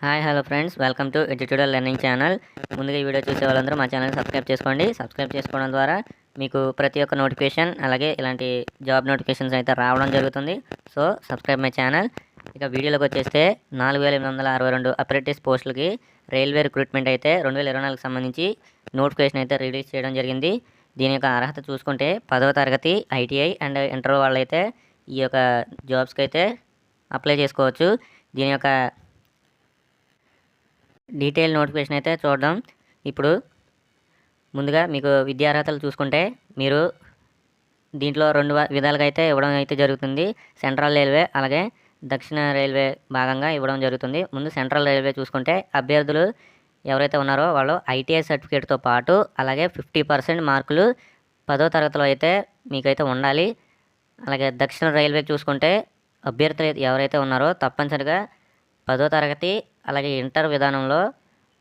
Hi hello friends, welcome to ఎడ్యుట్యూటల్ learning channel. ముందుగా ఈ వీడియో చూసే వాళ్ళందరూ మా ఛానల్ సబ్స్క్రైబ్ చేసుకోండి. సబ్స్క్రైబ్ చేసుకోవడం ద్వారా మీకు ప్రతి ఒక్క నోటిఫికేషన్ అలాగే ఇలాంటి జాబ్ నోటిఫికేషన్స్ అయితే రావడం జరుగుతుంది. So subscribe my channel. ఇక వీడియోలోకి వచ్చేస్తే 4862 అప్రెంటిస్ పోస్టులకి రైల్వే రిక్రూట్మెంట్ అయితే 2024కి సంబంధించి నోటిఫికేషన్ అయితే రిలీజ్ చేయడం జరిగింది. దీని యొక్క అర్హత చూసుకుంటే 10వ తరగతి ఐటీఐ అండ్ ఇంటర్ వాళ్ళైతే ఈ యొక్క జాబ్స్కి అయితే అప్లై చేసుకోవచ్చు. దీని యొక్క డీటెయిల్ నోటిఫికేషన్ అయితే చూద్దాం. ఇప్పుడు ముందుగా మీకు విద్యార్హతలు చూసుకుంటే మీరు దీంట్లో రెండు విధాలుగా అయితే ఇవ్వడం అయితే జరుగుతుంది. సెంట్రల్ రైల్వే అలాగే దక్షిణ రైల్వే భాగంగా ఇవ్వడం జరుగుతుంది. ముందు సెంట్రల్ రైల్వే చూసుకుంటే అభ్యర్థులు ఎవరైతే ఉన్నారో వాళ్ళు ఐటీఐ సర్టిఫికేట్తో పాటు అలాగే 50% మార్కులు 10వ తరగతిలో అయితే మీకైతే ఉండాలి. అలాగే దక్షిణ రైల్వే చూసుకుంటే అభ్యర్థులు ఎవరైతే ఉన్నారో తప్పనిసరిగా 10వ తరగతి అలాగే ఇంటర్ విధానంలో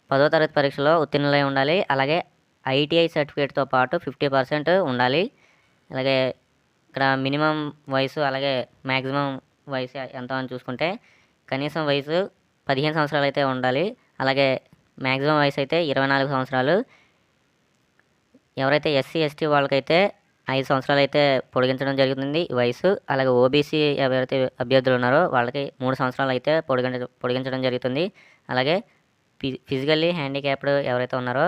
10వ తరగతి పరీక్షలో ఉత్తీర్ణులై ఉండాలి. అలాగే ఐటీఐ సర్టిఫికేట్తో పాటు 50% ఉండాలి. అలాగే ఇక్కడ మినిమం వయసు అలాగే మ్యాక్సిమం వయసు ఎంత అని చూసుకుంటే కనీసం వయసు 15 సంవత్సరాలు అయితే ఉండాలి. అలాగే మ్యాక్సిమం వయసు అయితే 24 సంవత్సరాలు. ఎవరైతే ఎస్సీ ఎస్టీ వాళ్ళకైతే 5 సంవత్సరాలు అయితే పొడిగించడం జరుగుతుంది ఈ వయసు. అలాగే ఓబీసీ ఎవరైతే అభ్యర్థులు ఉన్నారో వాళ్ళకి 3 సంవత్సరాలు అయితే పొడిగించడం జరుగుతుంది. అలాగే ఫిజికల్లీ హ్యాండిక్యాప్డ్ ఎవరైతే ఉన్నారో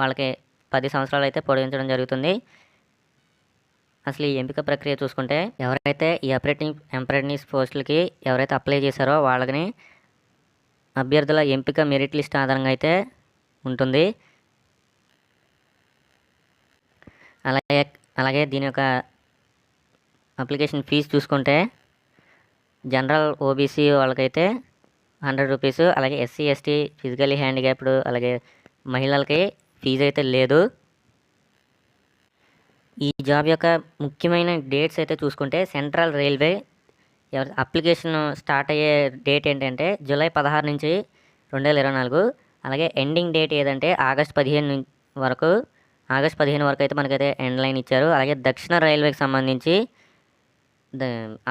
వాళ్ళకి 10 సంవత్సరాలు అయితే పొడిగించడం జరుగుతుంది. అసలు ఈ ఎంపిక ప్రక్రియ చూసుకుంటే ఎవరైతే ఈ అప్రెంటిస్ పోస్టులకి ఎవరైతే అప్లై చేశారో వాళ్ళని అభ్యర్థుల ఎంపిక మెరిట్ లిస్ట్ ఆధారంగా అయితే ఉంటుంది. అలాగే దీని యొక్క అప్లికేషన్ ఫీజు చూసుకుంటే జనరల్ ఓబీసీ వాళ్ళకైతే 100 రూపీస్, అలాగే ఎస్సీ ఎస్టీ ఫిజికల్లీ హ్యాండిక్యాప్డ్ అలాగే మహిళలకి ఫీజు అయితే లేదు. ఈ జాబ్ యొక్క ముఖ్యమైన డేట్స్ అయితే చూసుకుంటే సెంట్రల్ రైల్వే అప్లికేషన్ స్టార్ట్ అయ్యే డేట్ ఏంటంటే జూలై 16 నుంచి 2024. అలాగే ఎండింగ్ డేట్ ఏదంటే ఆగస్ట్ 15 వరకు అయితే మనకైతే ఎండ్ లైన్ ఇచ్చారు. అలాగే దక్షిణ రైల్వేకి సంబంధించి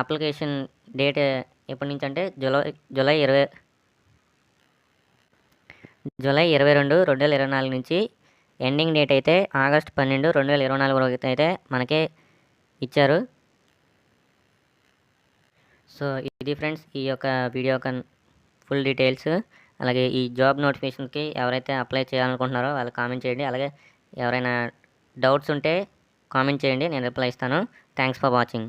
అప్లికేషన్ డేట్ ఎప్పటి నుంచి అంటే జూలై 22, 2024 నుంచి ఎండింగ్ డేట్ అయితే ఆగస్ట్ 12, 2024 వరకు అయితే మనకే ఇచ్చారు. సో ఇది ఫ్రెండ్స్ ఈ యొక్క వీడియో యొక్క ఫుల్ డీటెయిల్స్. అలాగే ఈ జాబ్ నోటిఫికేషన్కి ఎవరైతే అప్లై చేయాలనుకుంటున్నారో వాళ్ళు కామెంట్ చేయండి. అలాగే ఎవరైనా డౌట్స్ ఉంటే కామెంట్ చేయండి, నేను రిప్లై ఇస్తాను. Thanks for watching.